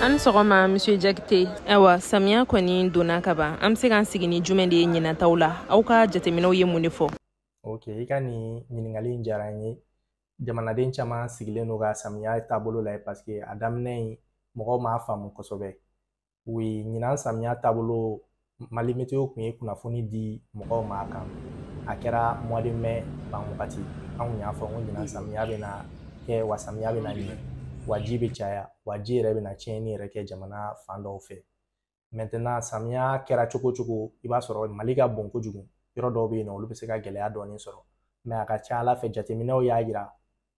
An sɔgɔma Monsieur Jakite. Awa samiya kɔni donna ka ban. An bɛ se k'an sigi ni jumɛn de ye ɲinataw la? Aw ka jateminɛw ye mun de fɔ? Ok, i ka nin ɲininkali in diyara n ye. Jamanaden caman sigilen don ka samiya taabolo la parce que a daminɛ in mɔgɔw m'a faamu kosɛbɛ. Ɲinan samiya taabolo Mali météo kun ye kunnafoni di mɔgɔw ma kan. A kɛra mois de mai ban wagati. An kun y'a fɔ ko ɲinan samiya bɛna kɛ wa samiya bɛna ɲɛ. Wa ji bɛ caya, wa ji yɛrɛ bɛna tiɲɛni yɛrɛ kɛ jamana fan dɔw fɛ. Maintenant samiya kɛra cogo cogo i b'a sɔrɔ Mali ka bon kojugu. Yɔrɔ dɔw bɛ yen nɔ olu bɛ se ka gɛlɛya dɔɔni sɔrɔ. Mais a ka ca Ala fɛ jateminɛw y'a jira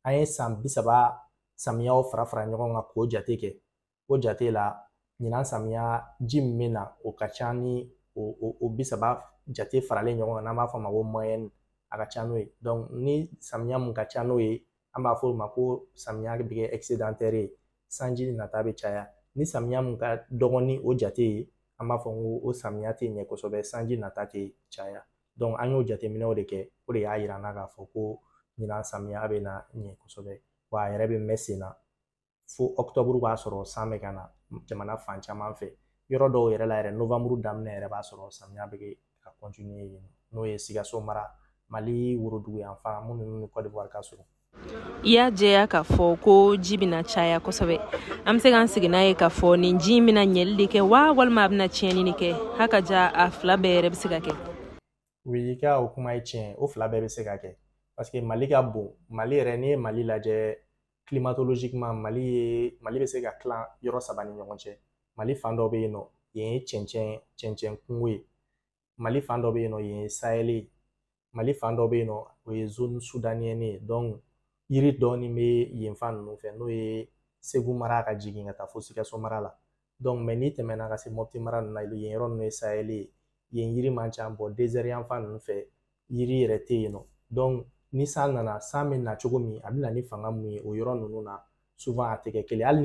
an ye san 30 samiyaw fara fara ɲɔgɔn kan k'o jate kɛ. O jate la ɲinan samiya ji min bɛ na o ka ca ni o 30 jate faralen ɲɔgɔn kan n'an b'a fɔ o ma ko moyenne a ka ca n'o ye. Donc ni samiya mun ka ca n'o ye an b'a fɔ o ma ko samiya bɛ kɛ excédentaire ye. Sanji nata bɛ caya. Ni samiya mun ka dɔgɔ ni o jate ye an b'a fɔ ko o samiya tɛ ɲɛ kosɛbɛ, sanji nata tɛ caya. Donc an y'o jateminɛw de kɛ o de y'a yira an na k'a fɔ ko ɲinan samiya bɛna ɲɛ kosɛbɛ. Wa a yɛrɛ bɛ mɛn sen na fo octobre b'a sɔrɔ san bɛ ka na jamana fan caman fɛ. Yɔrɔ dɔw yɛrɛ la yɛrɛ novembre daminɛ yɛrɛ b'a sɔrɔ samiya bɛ ka continuer yen n'o ye Sikaso mara, Mali worodugu yan fan minnu ni Côte d'Ivoire ka surun. I y'a jɛya k'a fɔ ko ji bɛna caya kosɛbɛ. An bɛ se k'an sigi n'a ye k'a fɔ nin ji in bɛna ɲɛli de kɛ wa walima a bɛna tiɲɛni de kɛ? Hakaja a fila bɛɛ yɛrɛ bɛ se ka kɛ. Oui, i ka o kuma ye tiɲɛ, o fila bɛɛ bɛ se ka kɛ. Parce que Mali ka bon, Mali yɛrɛ n'i ye Mali lajɛ climatologiquement Mali bɛ se ka tilan yɔrɔ 3 ni ɲɔgɔn cɛ. Mali fan dɔ bɛ yen nɔ yen ye cɛncɛn kungo ye. Mali fan dɔ bɛ yen nɔ yen ye Sahel ye. Mali fan dɔ bɛ yen nɔ o ye zone soudanienne ye. Donc yiri dɔɔni bɛ yen fan ninnu fɛ n'o ye Segu mara ka jigin ka taa fo Sikaso mara la. Donc mais n'i tɛmɛna ka se Mopti mara ninnu na yen yɔrɔ ninnu ye Sahel ye. Yen yiri man ca bɔ désert yan fan ninnu fɛ yiri yɛrɛ tɛ yen nɔ. Donc ni san nana san bɛ na cogo min a bɛ na ni fanga mun ye o yɔrɔ ninnu na souvent a tɛ kɛ kelen. Hali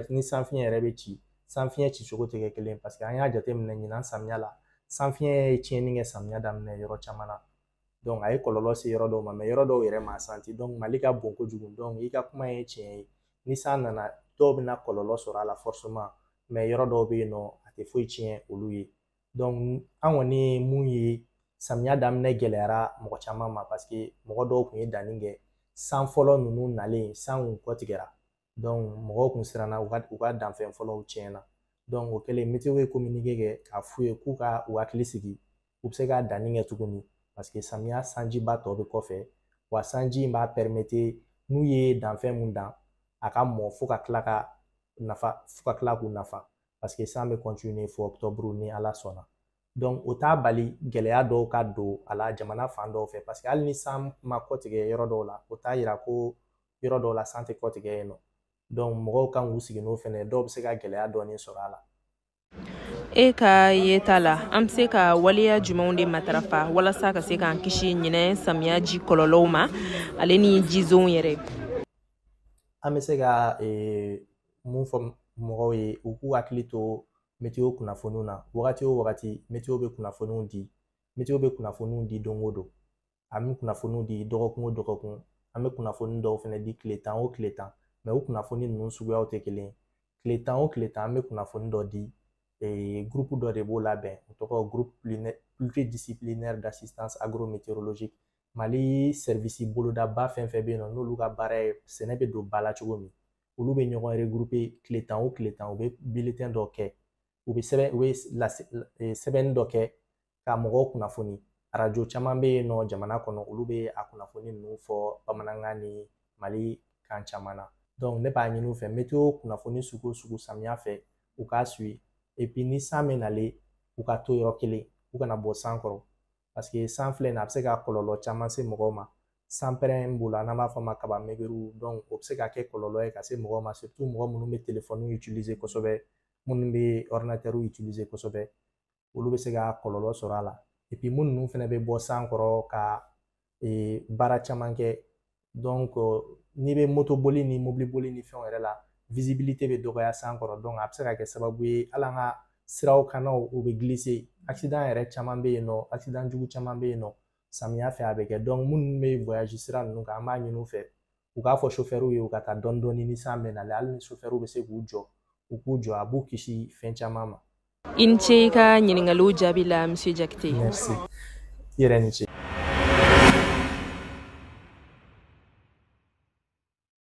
ni san fiɲɛ yɛrɛ bɛ ci, san fiɲɛ ci cogo tɛ kɛ kelen parce que an y'a jateminɛ ɲinan samiya la san fiɲɛ ye tiɲɛni kɛ samiya daminɛ yɔrɔ caman na. Donc a ye kɔlɔlɔ se yɔrɔ dɔw ma mais yɔrɔ dɔw yɛrɛ m'a santi. Donc Mali ka bon kojugu. Donc i ka kuma ye tiɲɛ ye. Ni san nana dɔw bɛna kɔlɔlɔ sɔrɔ a la forcément mais yɔrɔ dɔw bɛ yen nɔ a tɛ foyi tiɲɛ olu ye. Donc an kɔni ye mun ye samiya daminɛ gɛlɛyara mɔgɔ caman ma parce que mɔgɔ dɔw kun ye danni kɛ san fɔlɔ ninnu nalen san kun kɔtigɛra. Donc mɔgɔw kun siranna u ka danfɛn fɔlɔw tiɲɛna. Donc o kɛlen météo ye communiqué kɛ k'a f'u ye k'u ka u hakili sigi u bɛ se ka danni kɛ tuguni parce que samiya sanjiba tɔ bɛ kɔfɛ wa sanji in b'a permettre n'u ye danfɛn mun dan a ka mɔ fo ka tila k'u nafa parce que san bɛ continuer fo octobre ni Ala sɔnna. Donc o t'a bali gɛlɛya dɔw ka don a la jamana fan dɔw fɛ parce que hali ni san ma kɔtigɛ yɔrɔ dɔw la o t'a yira ko yɔrɔ dɔw la san tɛ kɔtigɛ yen nɔ. Donc mɔgɔw kan k'u sigi n'o fɛnɛ dɔw bɛ se ka gɛlɛya dɔɔni sɔrɔ a la. E ka yeta la an bɛ se ka waleya jumɛnw de matarafa walasa ka se k'an kisi ɲinɛ samiya ji kɔlɔlɔw ma ale ni jizonw yɛrɛ? An bɛ se ka mun fɔ mɔgɔw ye u k'u hakili to météo kunnafoniw na. Wagati o wagati météo bɛ kunnafoniw di. Météo bɛ kunnafoniw di don o don. An bɛ kunnafoniw di dɔgɔkun o dɔgɔkun. An bɛ kunnafoni dɔw fɛnɛ di tile 10 o tile 10. Mais o kunnafoni ninnu suguyaw tɛ kelen ye. Tile 10 o tile 10 an bɛ kunnafoni dɔ di groupe dɔ de b'o labɛn o tɔgɔ groupe pluridisciplinaire d'assistance agrométéorologique. Mali service bolodaba fɛn fɛn bɛ yen nɔ n'olu ka baara ye sɛnɛ bɛ don ba la cogo min olu bɛ ɲɔgɔn regrouper tile 10 o tile 10 u bɛ bulletin dɔ kɛ u bɛ sɛbɛnni dɔ kɛ ka mɔgɔw kunnafoni. Radio caman bɛ yen nɔ jamana kɔnɔ olu bɛ a kunnafoni ninnu fɔ bamanankan ni Mali kan caman na. Donc ne b'a ɲini u fɛ météo kunnafoni sugu o sugu samiya fɛ u k'a suit et puis ni san bɛ nalen u ka to yɔrɔ kelen u kana bɔ san kɔrɔ parce que san filɛ nin a bɛ se ka kɔlɔlɔ caman se mɔgɔw ma. San pɛrɛn b'o la n'an b'a fɔ o ma kaba mɛgɛru donc o bɛ se ka kɛ kɔlɔlɔ ye ka se mɔgɔw ma surtout mɔgɔ minnu bɛ téléphone utiliser kosɛbɛ minnu bɛ ordinateur utiliser kosɛbɛ olu bɛ se ka kɔlɔlɔ sɔrɔ a la et puis minnu fɛnɛ bɛ bɔ san kɔrɔ ka baara caman kɛ donc n'i bɛ moto boli ni mobili boli ni fɛnw yɛrɛ la visibilité bɛ dɔgɔya san kɔrɔ donc a bɛ se ka kɛ sababu ye hali an ka siraw kannaw u bɛ glisser accident yɛrɛ caman bɛ yen nɔ accident jugu caman bɛ yen nɔ samiya fɛ a bɛ kɛ donc minnu bɛ voyage sira ninnu kan an b'a ɲini u fɛ u k'a fɔ chauffeur ye u ka taa dɔɔni dɔɔni ni san bɛ nalen hali ni chauffeur bɛ se k'u jɔ u k'u jɔ a b'u kisi fɛn caman ma. I ni ce i ka ɲiningaliw jaabi la monsieur Jakite. Merci. I yɛrɛ ni ce.